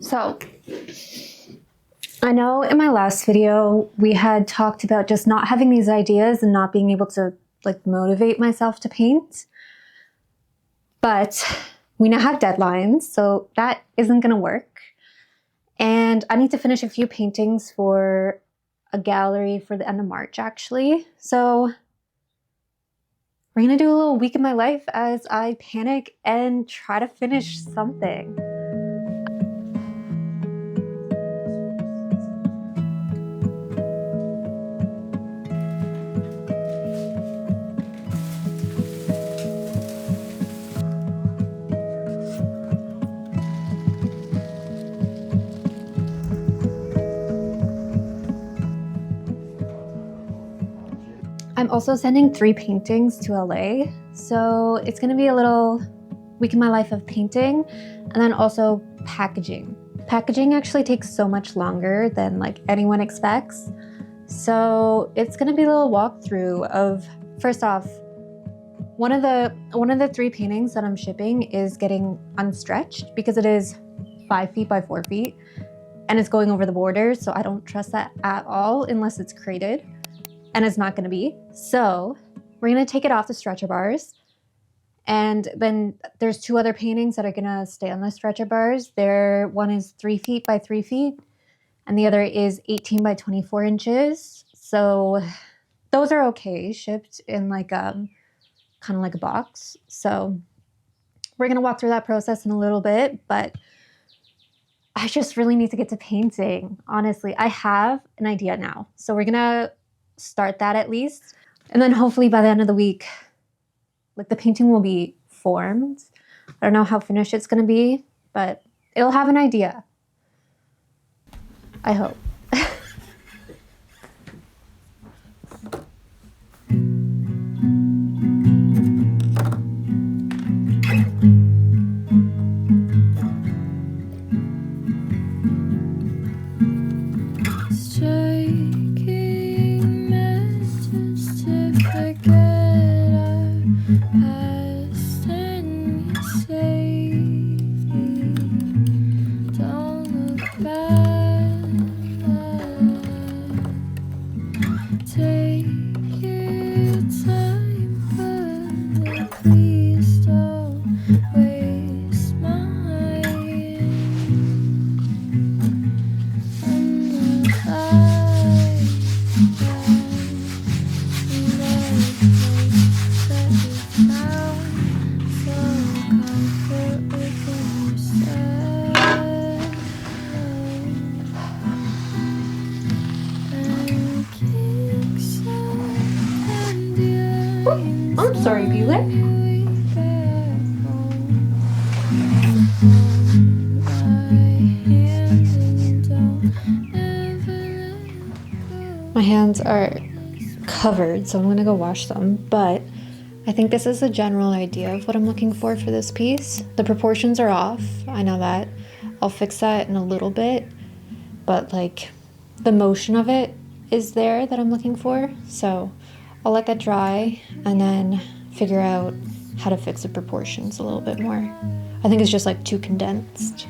So, I know in my last video, we had talked about just not having these ideas and not being able to motivate myself to paint. But we now have deadlines, so that isn't gonna work. And I need to finish a few paintings for a gallery for the end of March, actually. So we're gonna do a little week in my life as I panic and try to finish something. I'm also sending 3 paintings to LA, so it's gonna be a little week in my life of painting and then also packaging. Packaging actually takes so much longer than anyone expects. So it's gonna be a little walkthrough of, first off, one of the 3 paintings that I'm shipping is getting unstretched because it is 5 feet by 4 feet and it's going over the border, so I don't trust that at all unless it's crated. And it's not gonna be. So we're gonna take it off the stretcher bars. And then there's 2 other paintings that are gonna stay on the stretcher bars. One is 3 feet by 3 feet, and the other is 18 by 24 inches. So those are okay, shipped in kind of like a box. So we're gonna walk through that process in a little bit, but I just really need to get to painting. Honestly, I have an idea now. So we're gonna start that at least. And then hopefully by the end of the week, the painting will be formed. I don't know how finished it's gonna be, but it'll have an idea. I hope. I'm sorry, Bueller. My hands are covered, so I'm gonna go wash them, but I think this is a general idea of what I'm looking for this piece. The proportions are off, I know that. I'll fix that in a little bit, but the motion of it is there that I'm looking for, so I'll let that dry and then figure out how to fix the proportions a little bit more. I think it's just too condensed.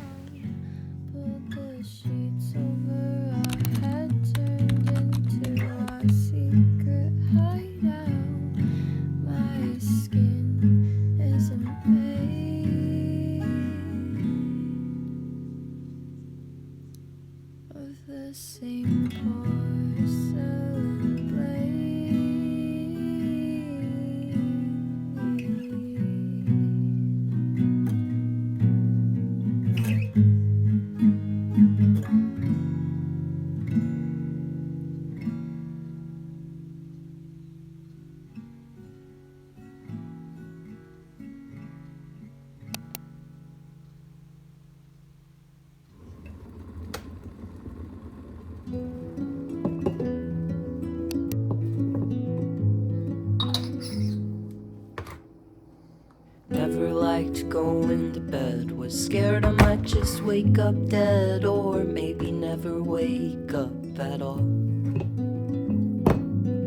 Never liked going to bed, was scared I might just wake up dead, or maybe never wake up at all.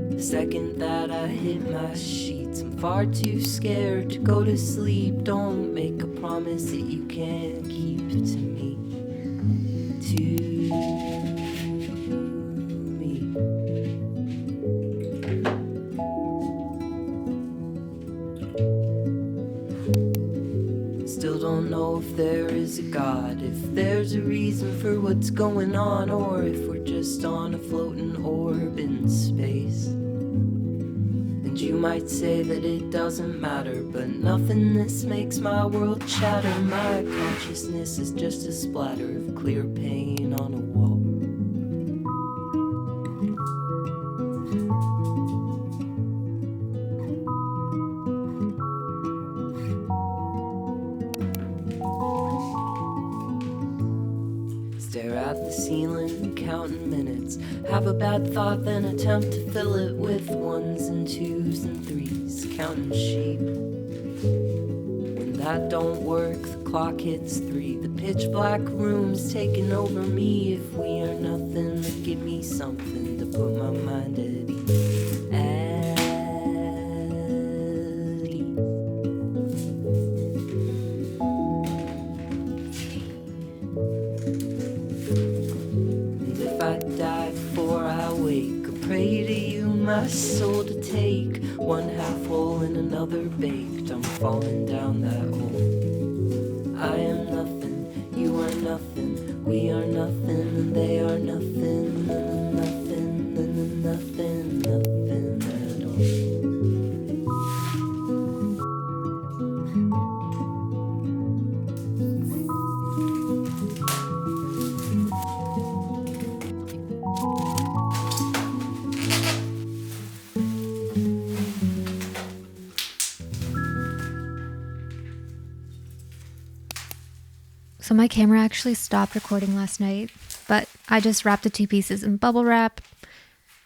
The second that I hit my sheets, I'm far too scared to go to sleep. Don't make a promise that you can't keep to me. if there is a God, if there's a reason for what's going on, or if we're just on a floating orb in space. And you might say that it doesn't matter, but nothingness makes my world shatter. My consciousness is just a splatter of clear paint on a wall. Stare at the ceiling, counting minutes. Have a bad thought, then attempt to fill it with ones and twos and threes, counting sheep. When that don't work, the clock hits 3. The pitch black room's taking over me. If we are nothing, then give me something to put my mind at ease. At ease. And if I die before I wake, I pray to you, my soul, to take one half whole and another baked. I'm falling down that hole. I am nothing, you are nothing, we are nothing, and they are nothing, and nothing, and nothing, nothing at all. So my camera actually stopped recording last night, but I just wrapped the 2 pieces in bubble wrap,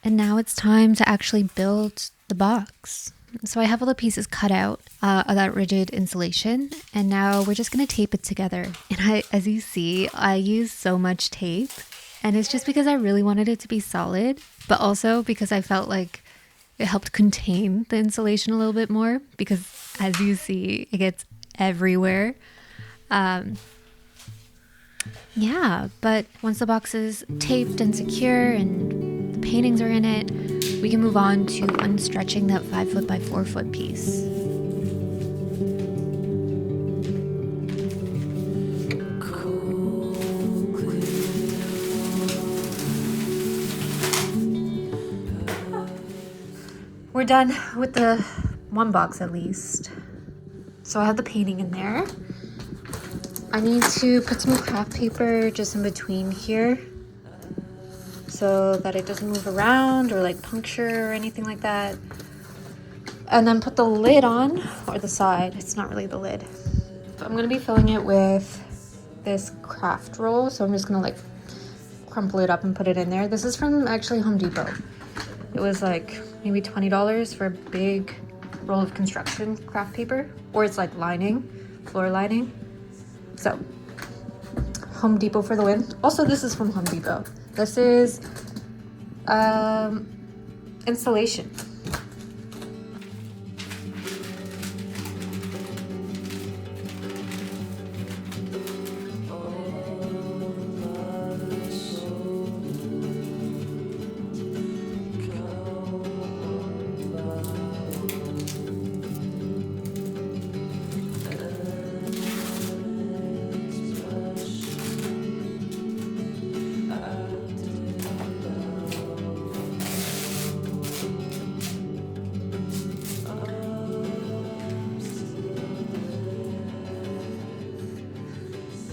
and now it's time to actually build the box. So I have all the pieces cut out of that rigid insulation, and now we're just gonna tape it together. And as you see, I use so much tape, and it's just because I really wanted it to be solid, but also because I felt like it helped contain the insulation a little bit more, because as you see, it gets everywhere. Yeah, but once the box is taped and secure and the paintings are in it, we can move on to unstretching that 5 foot by 4 foot piece. We're done with the one box at least. So I have the painting in there. I need to put some craft paper just in between here so that it doesn't move around or like puncture or anything like that. And then put the lid on, or the side. It's not really the lid. But I'm gonna be filling it with this craft roll. So I'm just gonna like crumple it up and put it in there. This is from actually Home Depot. It was like maybe $20 for a big roll of construction craft paper, or it's like lining, floor lining. So, Home Depot for the win. Also, this is from Home Depot. This is insulation.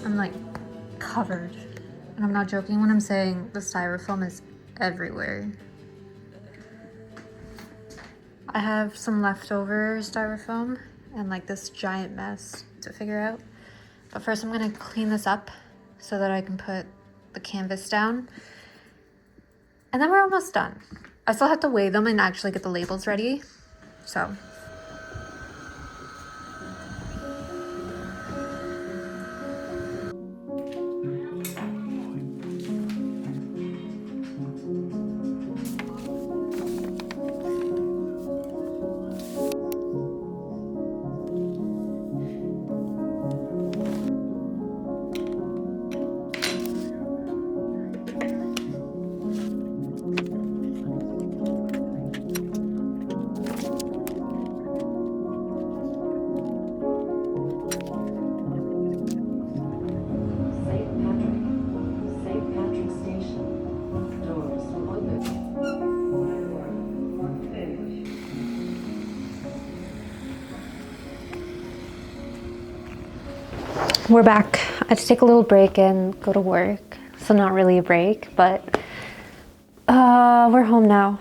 I'm like covered, and I'm not joking when I'm saying the styrofoam is everywhere. I have some leftover styrofoam and like this giant mess to figure out. But first I'm gonna clean this up so that I can put the canvas down. And then we're almost done. I still have to weigh them and actually get the labels ready. So We're back. I had to take a little break and go to work. So not really a break, but we're home now.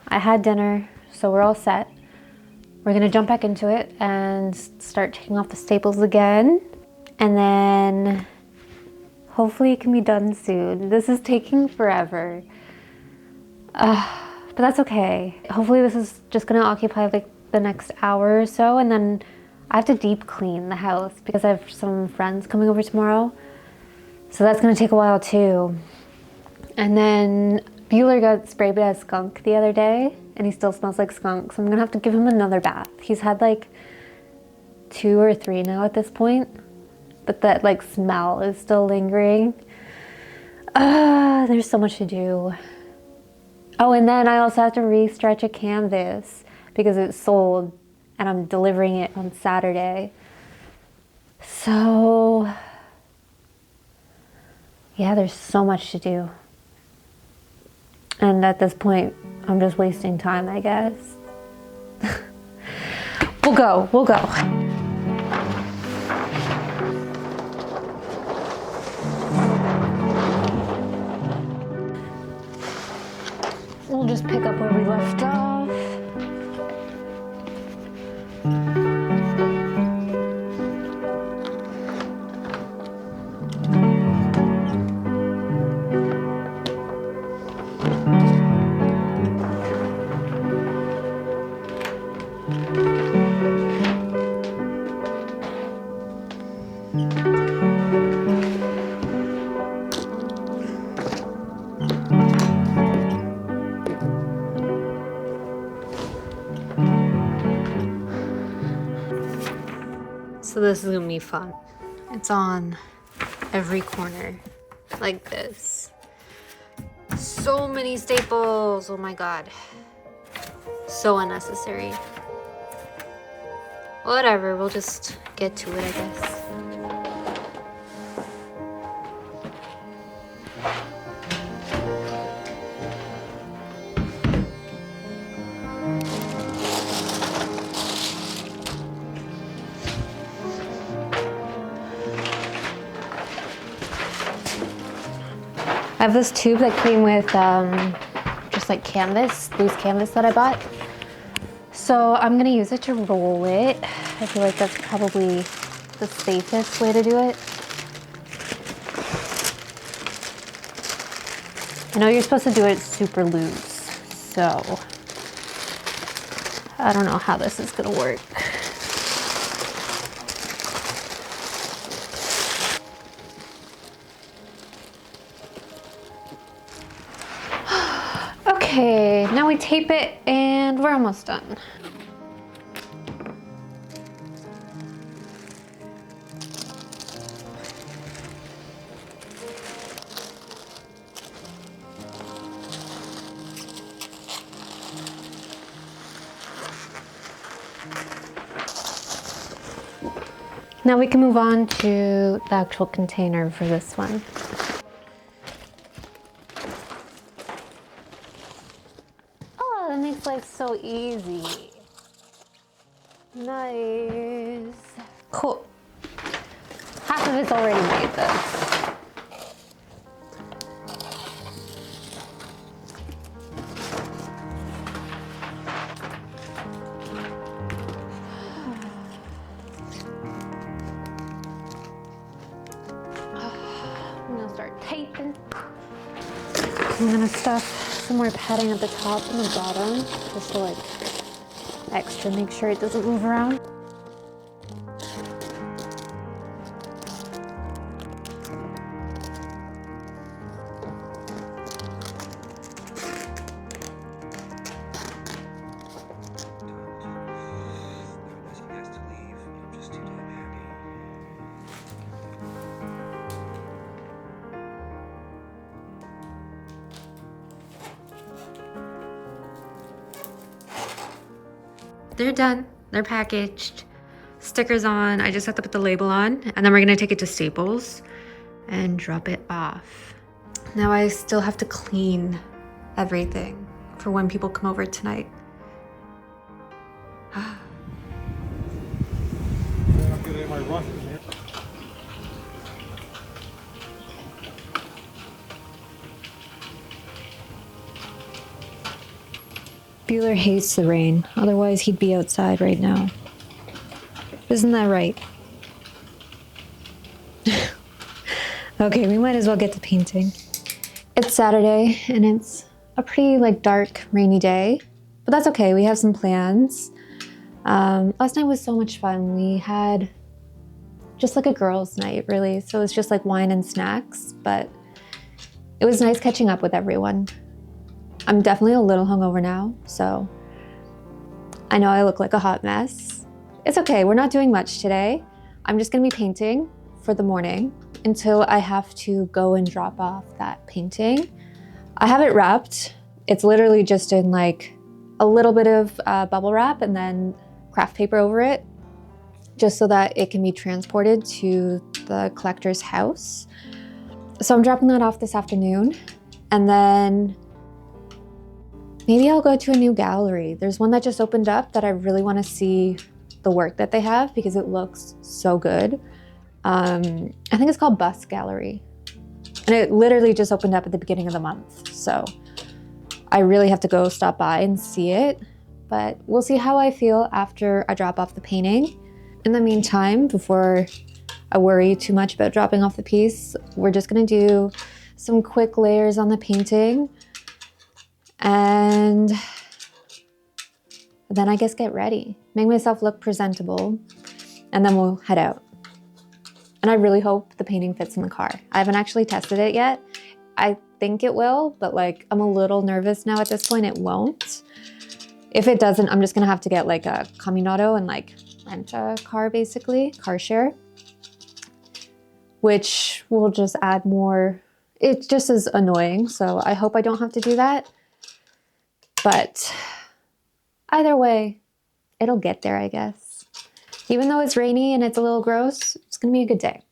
I had dinner, so we're all set. We're gonna jump back into it and start taking off the staples again. And then hopefully it can be done soon. This is taking forever. But that's okay. Hopefully this is just gonna occupy like the next hour or so, and then I have to deep clean the house because I have some friends coming over tomorrow. So that's gonna take a while too. And then Bueller got sprayed by a skunk the other day and he still smells like skunk, so I'm gonna have to give him another bath. He's had like 2 or 3 now at this point, but that like smell is still lingering. There's so much to do. Oh, and then I also have to re-stretch a canvas because it's sold and I'm delivering it on Saturday. So yeah, there's so much to do. And at this point, I'm just wasting time, I guess. We'll go. We'll just pick up where we left off. So this is gonna be fun. It's on every corner, like this. So many staples, oh my God. So unnecessary. Whatever, we'll just get to it, I guess. I have this tube that came with just like canvas, loose canvas that I bought. So I'm gonna use it to roll it. I feel like that's probably the safest way to do it. I know you're supposed to do it super loose, so I don't know how this is gonna work. Okay, now we tape it and we're almost done. Now we can move on to the actual container for this one. Oh, that makes life so easy. Nice. Cool. Half of it's already made though. I'm gonna start taping. I'm gonna stuff some more padding at the top and the bottom, just to like extra make sure it doesn't move around. They're done. They're packaged. Stickers on. I just have to put the label on, and then we're gonna take it to Staples and drop it off. Now I still have to clean everything for when people come over tonight. Bueller hates the rain, otherwise he'd be outside right now. Isn't that right? Okay, we might as well get to painting. It's Saturday, and it's a pretty dark, rainy day, but that's okay, we have some plans. Last night was so much fun. We had just a girls' night, really, so it was just wine and snacks, but it was nice catching up with everyone. I'm definitely a little hungover now, so I know I look like a hot mess. It's okay, we're not doing much today. I'm just gonna be painting for the morning until I have to go and drop off that painting. I have it wrapped. It's literally just in a little bit of bubble wrap and then craft paper over it, just so that it can be transported to the collector's house. So I'm dropping that off this afternoon, and then maybe I'll go to a new gallery. There's one that just opened up that I really want to see the work that they have because it looks so good. I think it's called Bus Gallery, and it literally just opened up at the beginning of the month. So I really have to go stop by and see it, but we'll see how I feel after I drop off the painting. In the meantime, before I worry too much about dropping off the piece, we're just gonna do some quick layers on the painting, and then I guess get ready, make myself look presentable, and then we'll head out. And I really hope the painting fits in the car. I haven't actually tested it yet. I think it will, but I'm a little nervous now at this point it won't. If it doesn't, I'm just gonna have to get a Caminado and rent a car, basically, car share, which will just add more. It just is annoying, so I hope I don't have to do that. But either way, it'll get there, I guess. Even though it's rainy and it's a little gross, it's gonna be a good day.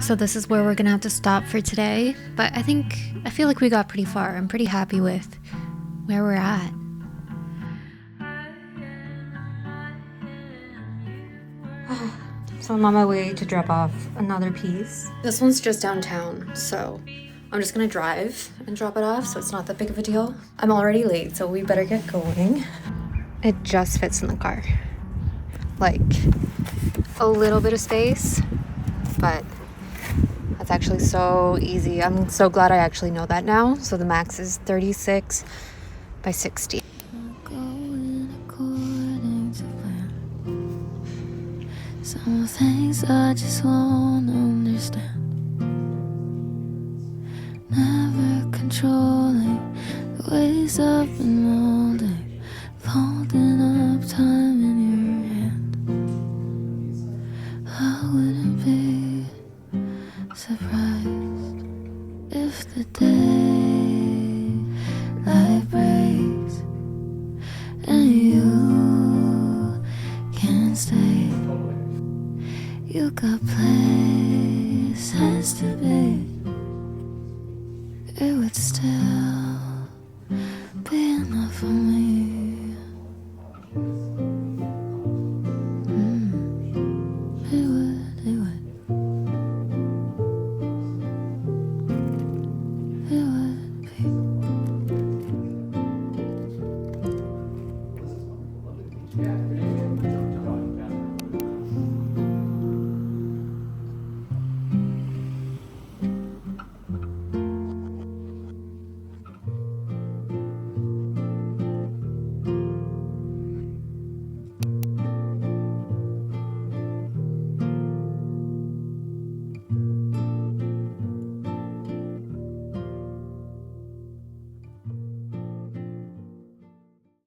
So this is where we're gonna have to stop for today, but I feel like we got pretty far. I'm pretty happy with where we're at. So I'm on my way to drop off another piece. This one's just downtown, so I'm just gonna drive and drop it off, so it's not that big of a deal. I'm already late, so we better get going. It just fits in the car. Like, a little bit of space, but that's actually so easy. I'm so glad I actually know that now. So the max is 36 by 60. Some things I just won't understand. Never controlling the ways I've been molding, folding up time in your hand. I wouldn't be surprised if the daylight breaks and you can't stay. You got places to be. It would still